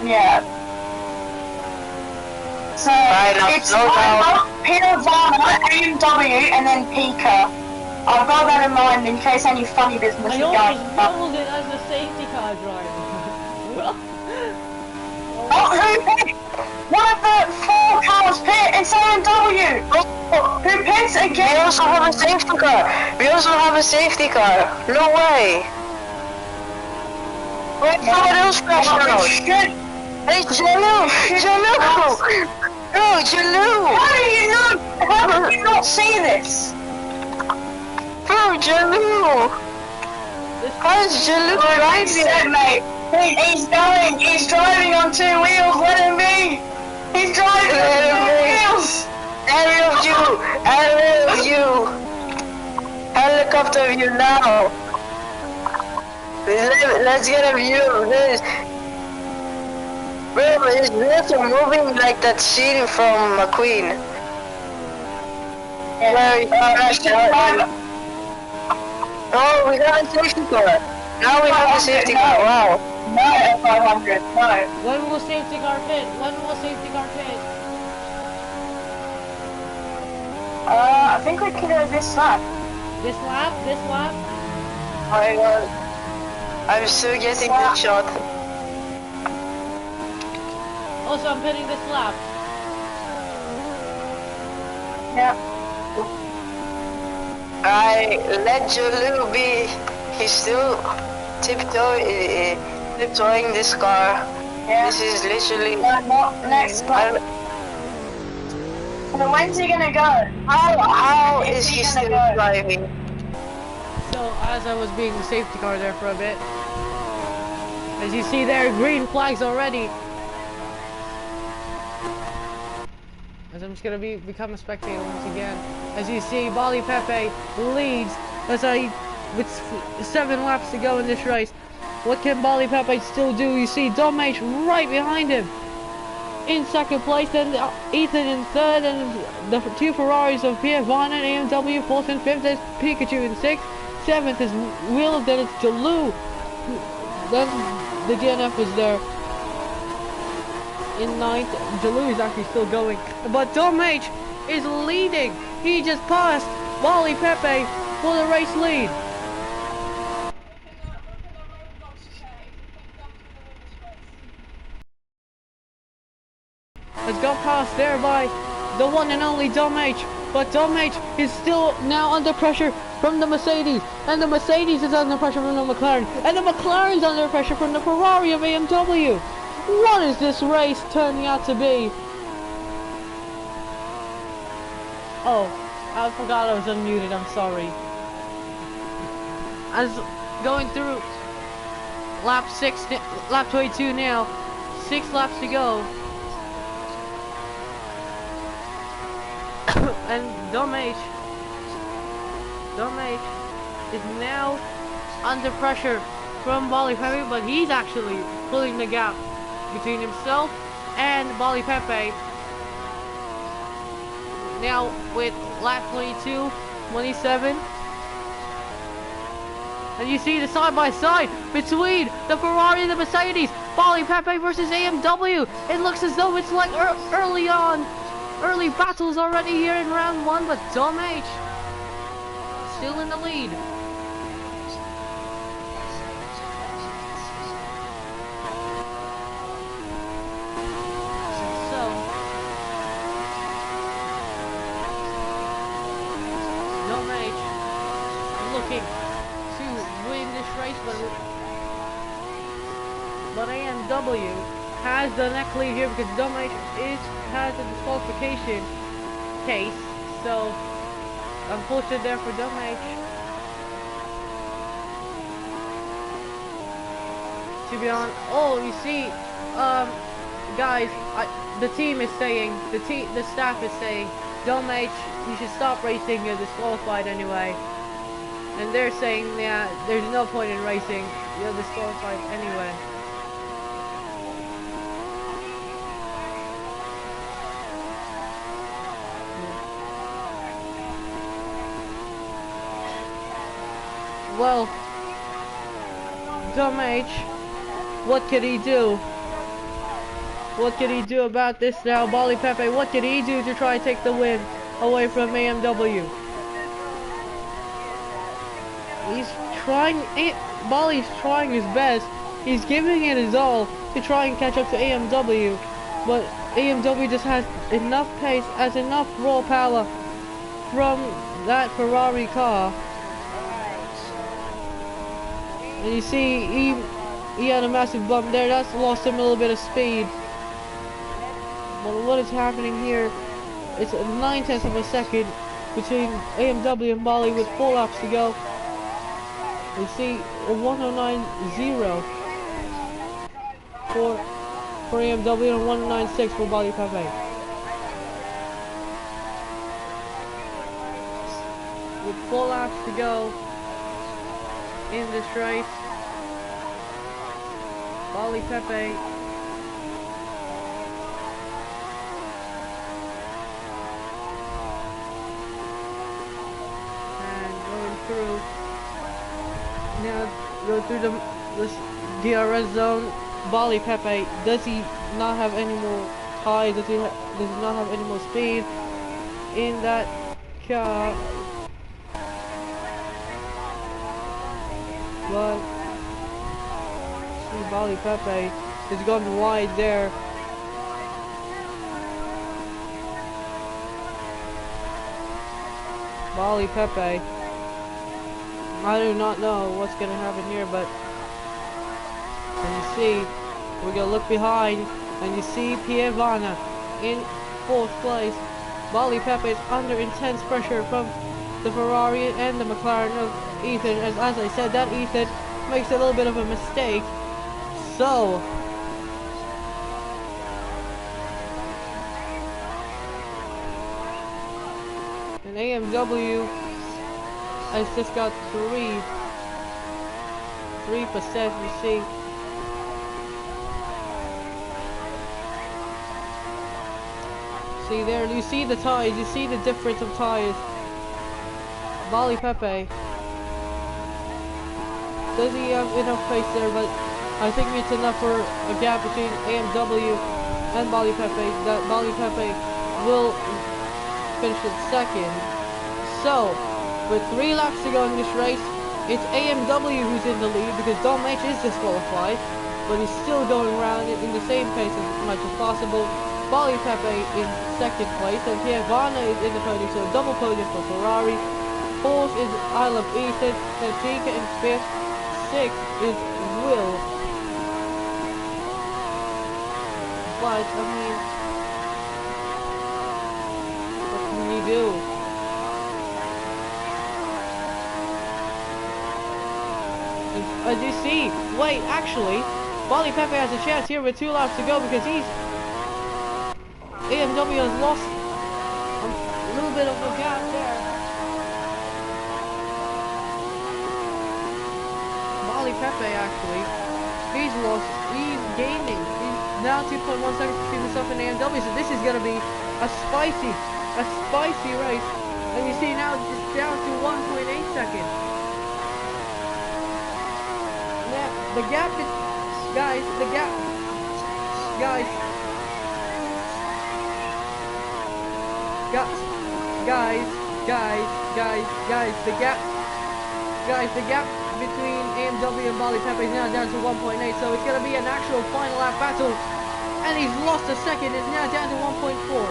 Yeah. So Right, now it's slow down. Peter Varner, AMW, and then Pika. I've got that in mind in case any funny business I is almost going. rolled it as a safety car driver. Oh, who pit? One of the 4 cars pit. It's AMW. Who pits We again? also have a safety car. We also have a safety car. No way. Wait, someone else crashed out. Shit. Hey, Jalou! Jalou! No, Jalou! How did you not see this? Bro, Jalou! How is Jalou driving? Mate. He's driving on 2 wheels. Let him be. He's driving on 2 wheels. Aerial view! Aerial view! Helicopter view now! Let's get a view of this. Bro, is this moving like that scene from McQueen? Yeah. Where he crashed out. Oh, we got a safety car. Now we have a safety car. Wow. No, 500. No. When will safety car pit? When will safety car pit? I think we can go this lap. This lap? This lap? Oh my god. I'm still getting the shot. Also, I'm pitting this lap. Yeah. I let Jalou be. He's still tiptoeing this car. Yeah. This is literally. Next lap. So when's he gonna go? How is he gonna still go? driving? So, as I was being the safety car there for a bit, as you see there, green flags already. As I'm just gonna become a spectator once again. As you see, Bali Pepe leads with 7 laps to go in this race. What can Bali Pepe still do? You see Dom H right behind him in 2nd place, then Ethan in 3rd, and the 2 Ferraris of Pierre Van and AMW 4th and 5th. There's Pikachu in 6th, 7th is Will, then it's Jalou. Then the DNF is there in 9th. Jalou is actually still going, but Dom H is leading. He just passed Wally Pepe for the race lead. Has got passed there by the one and only Dom H, but Dom H is still now under pressure from the Mercedes, and the Mercedes is under pressure from the McLaren, and the McLaren's under pressure from the Ferrari of AMW. What is this race turning out to be? Oh, I forgot I was unmuted, I'm sorry. As going through lap 22 now, 6 laps to go. And Dom H is now under pressure from Bali Pepe, but he's actually pulling the gap between himself and Bali Pepe. Now with lap 22, 27. And you see the side-by-side between the Ferrari and the Mercedes. Bali Pepe versus AMW. It looks as though it's like early battles already here in round 1, but Dom H still in the lead. So Dom H looking to win this race, but AMW has the neck lead here because Dom H has a disqualification case, so unfortunate there for Dom H. To be honest, oh, you see, guys, the team is saying, the staff is saying, Dom H, you should stop racing, you're disqualified anyway. And they're saying, yeah, there's no point in racing, you're disqualified anyway. Well, Dom H, what could he do? What could he do about this now? Bali Pepe, what could he do to try and take the win away from AMW? He's trying it. Bali's trying his best. He's giving it his all to try and catch up to AMW, but AMW just has enough pace, has enough raw power from that Ferrari car. And you see, he had a massive bump there. That's lost him a little bit of speed. But what is happening here? It's 9/10 of a second between AMW and Bali with 4 laps to go. You see a 109.0 for AMW and 109.6 for Bali Pepe. With 4 laps to go in this race, Bali Pepe and going through. Now go through this DRS zone. Bali Pepe, does he not have any more tires? Does he not have any more speed in that car? But see, Bali Pepe has gone wide there. Bali Pepe, I do not know what's gonna happen here, but and you see, we're gonna look behind, and you see Pierre Vana in 4th place. Bali Pepe is under intense pressure from the Ferrari and the McLaren of Ethan. As I said, that Ethan makes a little bit of a mistake. So and AMW has just got 3%, you see. See there, you see the tires, you see the difference of tires. Bali Pepe, does he have enough pace there? But I think it's enough for a gap between AMW and Bali Pepe, that Bali Pepe will finish in 2nd. So, with 3 laps to go in this race, it's AMW who's in the lead because Dom H is disqualified, but he's still going around in the same pace as much as possible. Bali Pepe in 2nd place, and Pierre Vana is in the podium, so a double podium for Ferrari. 4th is I Love Ethan, then Tika in 5th, 6th is Will. But, I mean, what can he do? As you see, wait, actually, Bali Pepe has a chance here with 2 laps to go because AMW has lost a little bit of a gap there. Bali Pepe actually, he's gaining. He's now 2.1 seconds between himself and AMW, so this is gonna be a spicy race. And you see now it's down to 1.8 seconds. The gap is, guys, the gap, guys, the gap between AMW and Bali Pepe is now down to 1.8, so it's gonna be an actual final lap battle, and he's lost a second, it's now down to 1.4.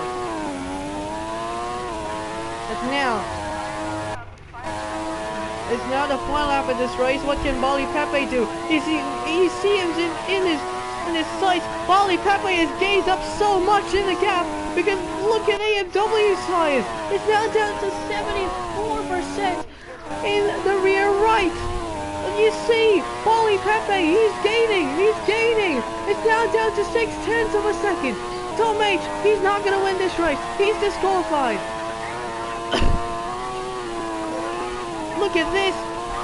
It's now the final lap of this race. What can Bali Pepe do? You see him in his sights. Bali Pepe has gained up so much in the gap because look at AMW's tires. It's now down to 74% in the rear right. And you see, Bali Pepe, he's gaining. It's now down to 0.6 of a second. Tom H, he's not gonna win this race. He's disqualified. Look at this.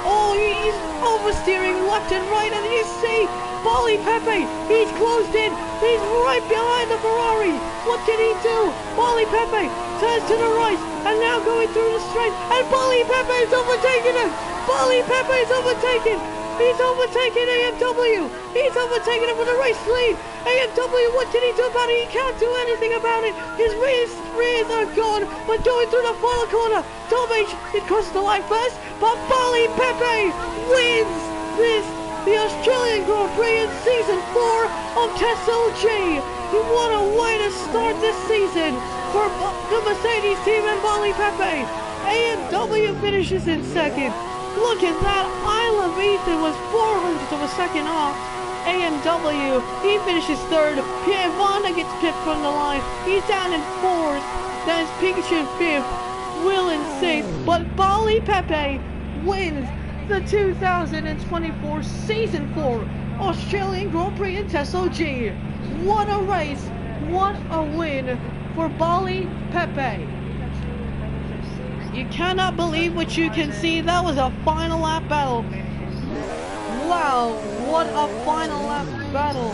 Oh, he's oversteering left and right, and you see Bolly Pepe, he's closed in. He's right behind the Ferrari. What can he do? Bolly Pepe turns to the right, and now going through the straight, and Bolly Pepe is overtaking him. Bolly Pepe is overtaken. He's overtaken AMW. He's overtaken him with a race lead. AMW, what can he do about it? He can't do anything about it. His rears are gone, but going through the final corner. Tom H, it crosses the line first, but Bolly Pepe wins the Australian Grand Prix in Season 4 of TESLG. What a way to start this season for the Mercedes team and Bolly Pepe. AMW finishes in second. Look at that, Isle of Ethan was 400th of a second off. AMW, he finishes third. Pierre Vonda gets picked from the line. He's down in fourth. Then it's Pikachu in fifth. Will in sixth. But Bolly Pepe wins the 2024 Season 4 Australian Grand Prix in TESLG. What a race. What a win for Bolly Pepe. You cannot believe what you can see. That was a final lap battle. Wow, what a final lap battle.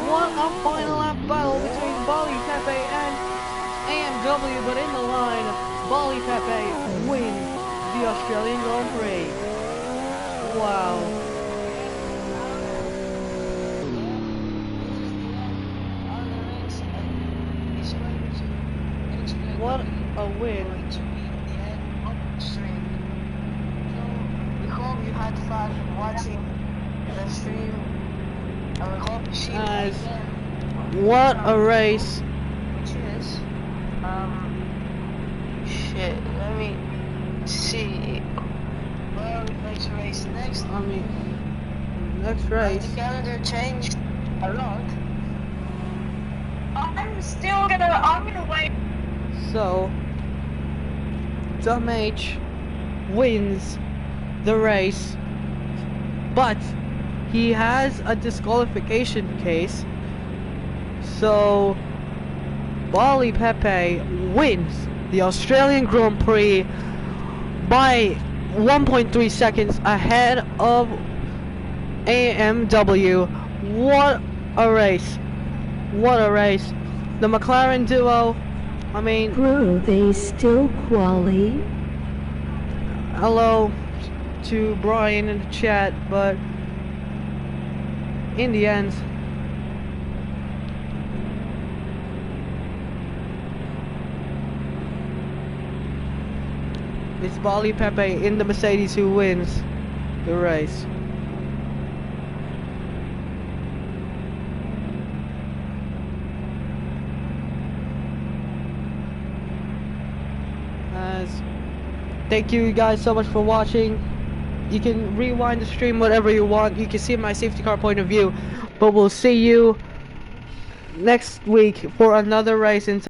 What a final lap battle between Bolly Pepe and AMW, but in the line, Bolly Pepe wins the Australian Grand Prix. Wow. What a win. We hope you had fun watching the stream, and we hope to see you Guys, again. what a race. Which is, shit, let me see. Well, next race next. I mean, next race. The calendar changed a lot. I'm gonna wait. So, Tom H wins the race, but he has a disqualification case. So, Bolly Pepe wins the Australian Grand Prix by 1.3 seconds ahead of AMW. What a race. What a race. The McLaren duo, I mean... Bro, they still quali? Hello to Brian in the chat, but in the end, it's Bolly Pepe in the Mercedes who wins the race. Thank you guys so much for watching. You can rewind the stream whatever you want. You can see my safety car point of view. But we'll see you next week for another race in